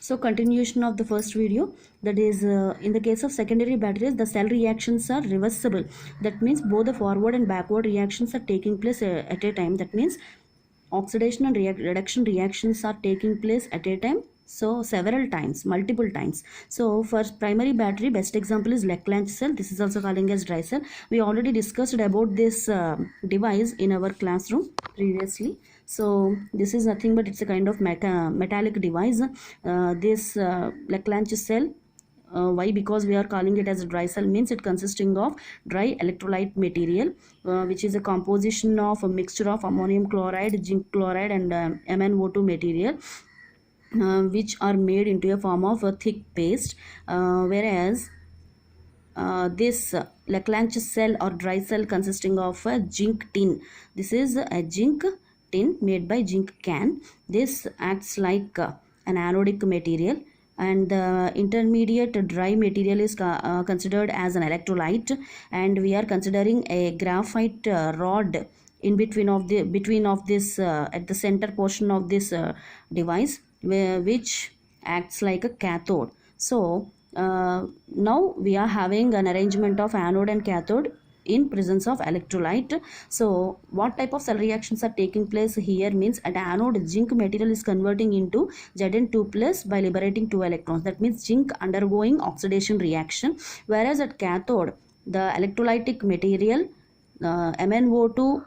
So continuation of the first video, that is in the case of secondary batteries, the cell reactions are reversible. That means both the forward and backward reactions are taking place at a time. That means oxidation and reduction reactions are taking place at a time, so several times, multiple times. So for primary battery, best example is Leclanche cell. This is also calling as dry cell. We already discussed about this device in our classroom previously. So this is nothing but it's a kind of metallic device. This Leclanche cell, why? Because we are calling it as a dry cell, means it consisting of dry electrolyte material, which is a composition of a mixture of ammonium chloride, zinc chloride and MnO2 material, which are made into a form of a thick paste, whereas this Leclanche cell or dry cell consisting of a zinc tin. This is a zinc tin made by zinc can. This acts like an anodic material, and the intermediate dry material is considered as an electrolyte, and we are considering a graphite rod in between of this at the center portion of this device, which acts like a cathode. So now we are having an arrangement of anode and cathode in presence of electrolyte. So what type of cell reactions are taking place here means, at anode zinc material is converting into Zn2 plus by liberating 2 electrons. That means zinc undergoing oxidation reaction, whereas at cathode the electrolytic material MnO2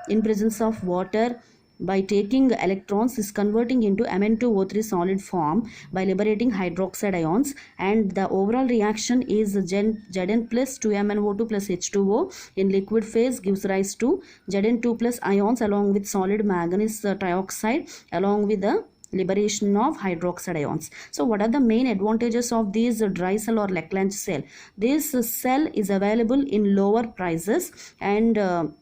in presence of water by taking electrons is converting into Mn2O3 solid form by liberating hydroxide ions, and the overall reaction is Zn plus 2MnO2 plus H2O in liquid phase gives rise to Zn2 plus ions along with solid manganese trioxide along with the liberation of hydroxide ions. So what are the main advantages of this dry cell or Leclanche cell? This cell is available in lower prices and of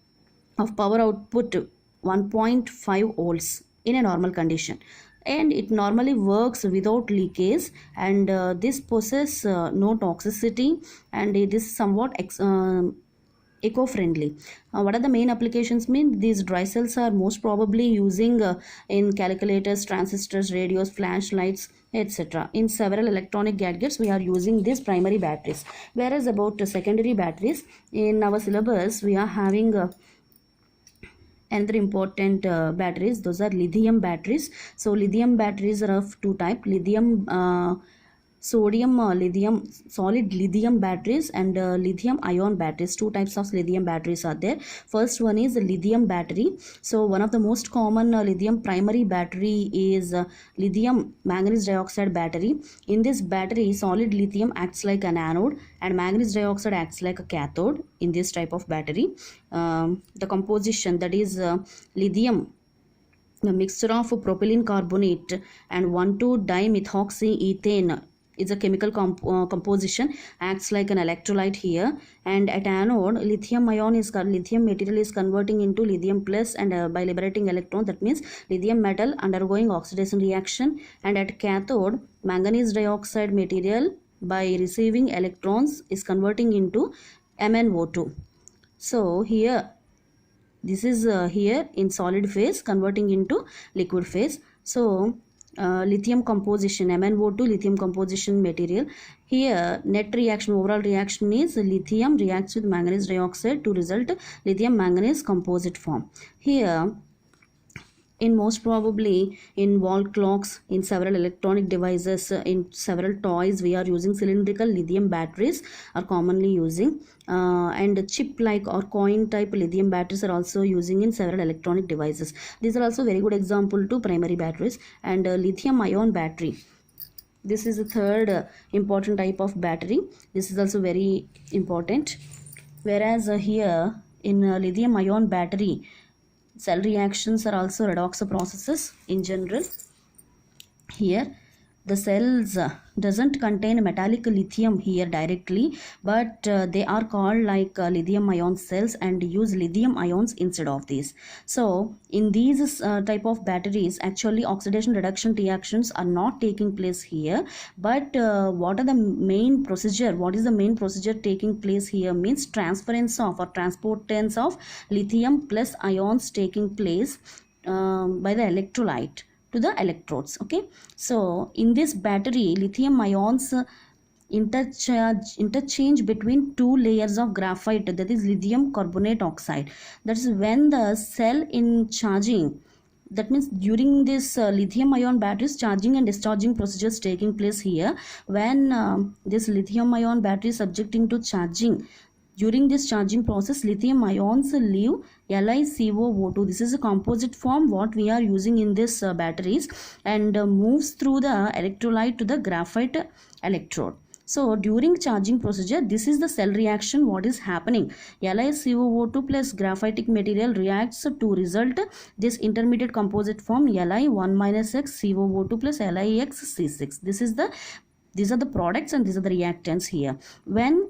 power output 1.5 volts in a normal condition, and it normally works without leakage, and this possesses no toxicity, and it is somewhat eco-friendly. What are the main applications mean? These dry cells are most probably using in calculators, transistors, radios, flashlights, etc. In several electronic gadgets we are using these primary batteries. Whereas about secondary batteries, in our syllabus we are having another important batteries. Those are lithium batteries. So lithium batteries are of two types: lithium sodium lithium solid lithium batteries and lithium ion batteries. Two types of lithium batteries are there. First one is the lithium battery. So one of the most common lithium primary battery is lithium manganese dioxide battery. In this battery, solid lithium acts like an anode and manganese dioxide acts like a cathode in this type of battery. The composition, that is lithium, the mixture of propylene carbonate and 1,2-dimethoxyethane is a chemical composition, acts like an electrolyte here, and at anode lithium material is converting into lithium plus and by liberating electrons. That means lithium metal undergoing oxidation reaction, and at cathode manganese dioxide material by receiving electrons is converting into MnO2. So here this is here in solid phase converting into liquid phase. So lithium composition, MnO2 lithium composition material. Here net reaction, overall reaction is lithium reacts with manganese dioxide to result lithium manganese composite form. Here in most probably in wall clocks, in several electronic devices, in several toys, we are using cylindrical lithium batteries are commonly using, and chip like or coin type lithium batteries are also using in several electronic devices. These are also very good example to primary batteries. And lithium ion battery, this is the third important type of battery. This is also very important. Whereas here in lithium ion battery, cell reactions are also redox processes in general. Here the cells doesn't contain metallic lithium here directly, but they are called like lithium ion cells and use lithium ions instead of these. So in these type of batteries, actually oxidation reduction reactions are not taking place here, but what is the main procedure taking place here means transference of or transportance of lithium plus ions taking place by the electrolyte to the electrodes. Okay, so in this battery, lithium ions interchange between two layers of graphite, that is lithium carbonate oxide. That is when the cell in charging, that means during this lithium ion batteries charging and discharging procedures taking place here, when this lithium ion battery is subjecting to charging, during this charging process lithium ions leave LiCOO2. This is a composite form what we are using in this batteries, and moves through the electrolyte to the graphite electrode. So during charging procedure, this is the cell reaction what is happening. LiCOO2 plus graphitic material reacts to result this intermediate composite form Li1-X COO2 plus LiXC6. These are the products and these are the reactants here. When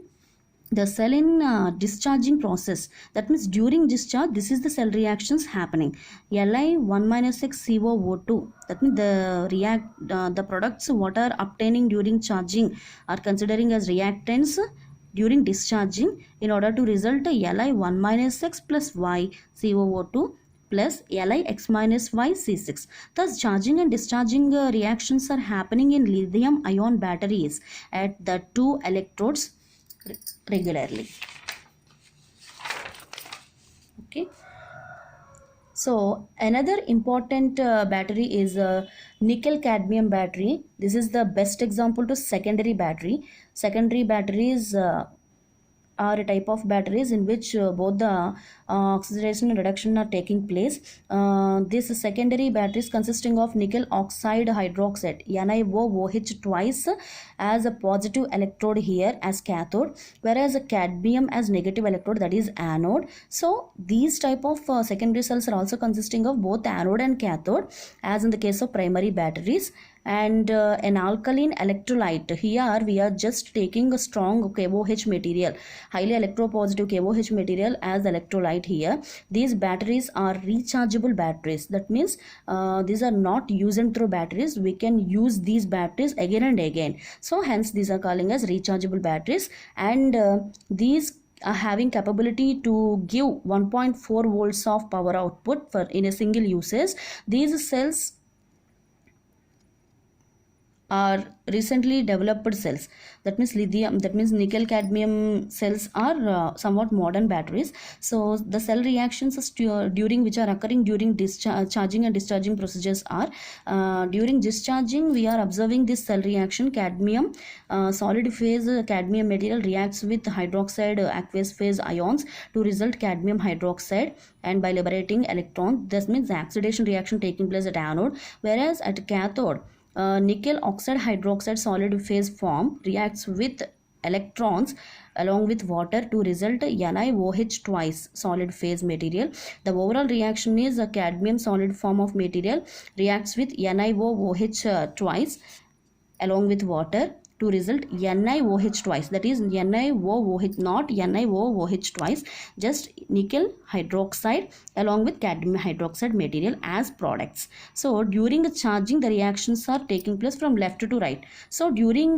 the cell in discharging process, that means during discharge, this is the cell reactions happening. Li1-X COO2, that means the products what are obtaining during charging are considering as reactants during discharging in order to result Li1-X plus Y COO2 plus Lix minus Y C6. Thus charging and discharging reactions are happening in lithium ion batteries at the two electrodes regularly. Okay, so another important battery is a nickel cadmium battery. This is the best example to secondary battery. Secondary batteries are a type of batteries in which both the oxidation and reduction are taking place. This secondary batteries consisting of nickel oxide hydroxide, NiOOH twice, as a positive electrode here as cathode, whereas a cadmium as negative electrode, that is anode. So these type of secondary cells are also consisting of both anode and cathode, as in the case of primary batteries. And an alkaline electrolyte, here we are just taking a strong KOH material, highly electropositive KOH material as electrolyte here. These batteries are rechargeable batteries. That means these are not use and throw batteries. We can use these batteries again and again. So hence these are calling as rechargeable batteries, and these are having capability to give 1.4 volts of power output for in a single usage. These cells are recently developed cells. That means nickel cadmium cells are somewhat modern batteries. So the cell reactions during which are occurring during charging and discharging procedures are during discharging we are observing this cell reaction. Cadmium solid phase cadmium material reacts with hydroxide aqueous phase ions to result cadmium hydroxide, and by liberating electrons. This means the oxidation reaction taking place at anode, whereas at cathode nickel oxide hydroxide solid phase form reacts with electrons along with water to result NiOH twice solid phase material. The overall reaction is a cadmium solid form of material reacts with NiOH twice along with water to result NiOH twice, that is NiOOH, not NiOOH twice, just nickel hydroxide along with cadmium hydroxide material as products. So during the charging the reactions are taking place from left to right. So during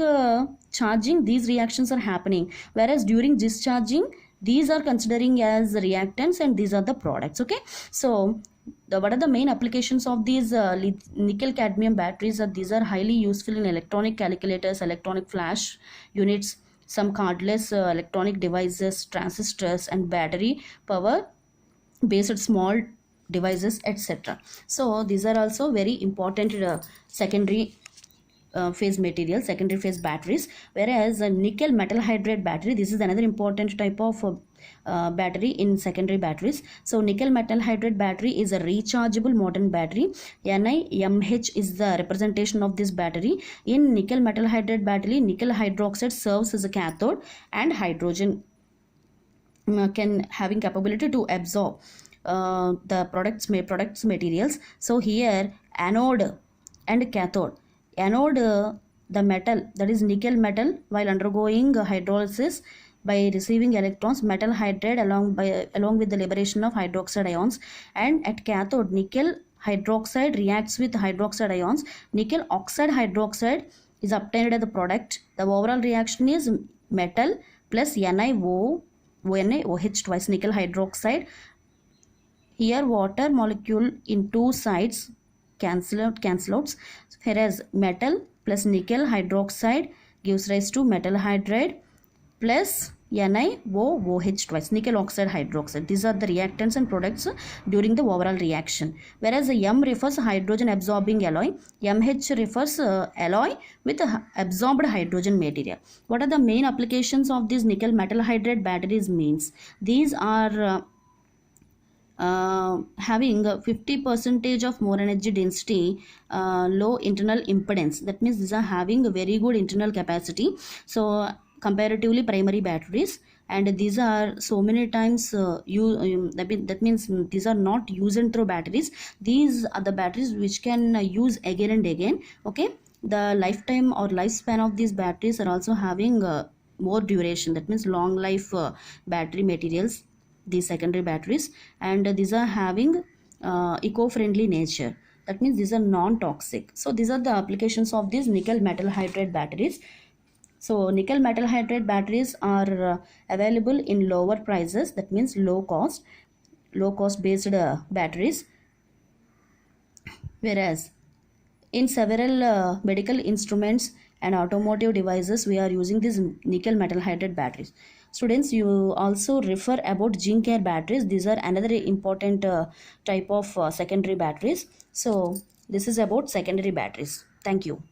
charging these reactions are happening, whereas during discharging these are considering as reactants and these are the products. Okay, so what are the main applications of these nickel cadmium batteries? These are highly useful in electronic calculators, electronic flash units, some cardless electronic devices, transistors, and battery power based small devices, etc. So these are also very important secondary phase material, secondary phase batteries. Whereas a nickel metal hydride battery, this is another important type of battery in secondary batteries. So nickel metal hydride battery is a rechargeable modern battery. NiMH is the representation of this battery. In nickel metal hydride battery, nickel hydroxide serves as a cathode, and hydrogen can having capability to absorb the products materials. So here anode and cathode. Anode, the metal, that is nickel metal, while undergoing hydrolysis by receiving electrons, metal hydride along with the liberation of hydroxide ions, and at cathode nickel hydroxide reacts with hydroxide ions. Nickel oxide hydroxide is obtained as the product. The overall reaction is metal plus NiOH twice nickel hydroxide. Here water molecule in two sides cancel outs, whereas metal plus nickel hydroxide gives rise to metal hydride plus NiOOH twice, nickel oxide hydroxide. These are the reactants and products during the overall reaction. Whereas M refers hydrogen absorbing alloy, MH refers alloy with absorbed hydrogen material. What are the main applications of these nickel metal hydride batteries means? These are having 50 percentage of more energy density, low internal impedance. That means these are having a very good internal capacity, so comparatively primary batteries, and these are so many times that means these are not use and throw batteries. These are the batteries which can use again and again. Okay, the lifetime or lifespan of these batteries are also having more duration. That means long life battery materials, these secondary batteries, and these are having eco-friendly nature. That means these are non-toxic. So these are the applications of these nickel metal hydride batteries. So nickel metal hydride batteries are available in lower prices, that means low cost based batteries, whereas in several medical instruments and automotive devices we are using these nickel metal hydride batteries. Students, you also refer about zinc air batteries. These are another important type of secondary batteries. So this is about secondary batteries. Thank you.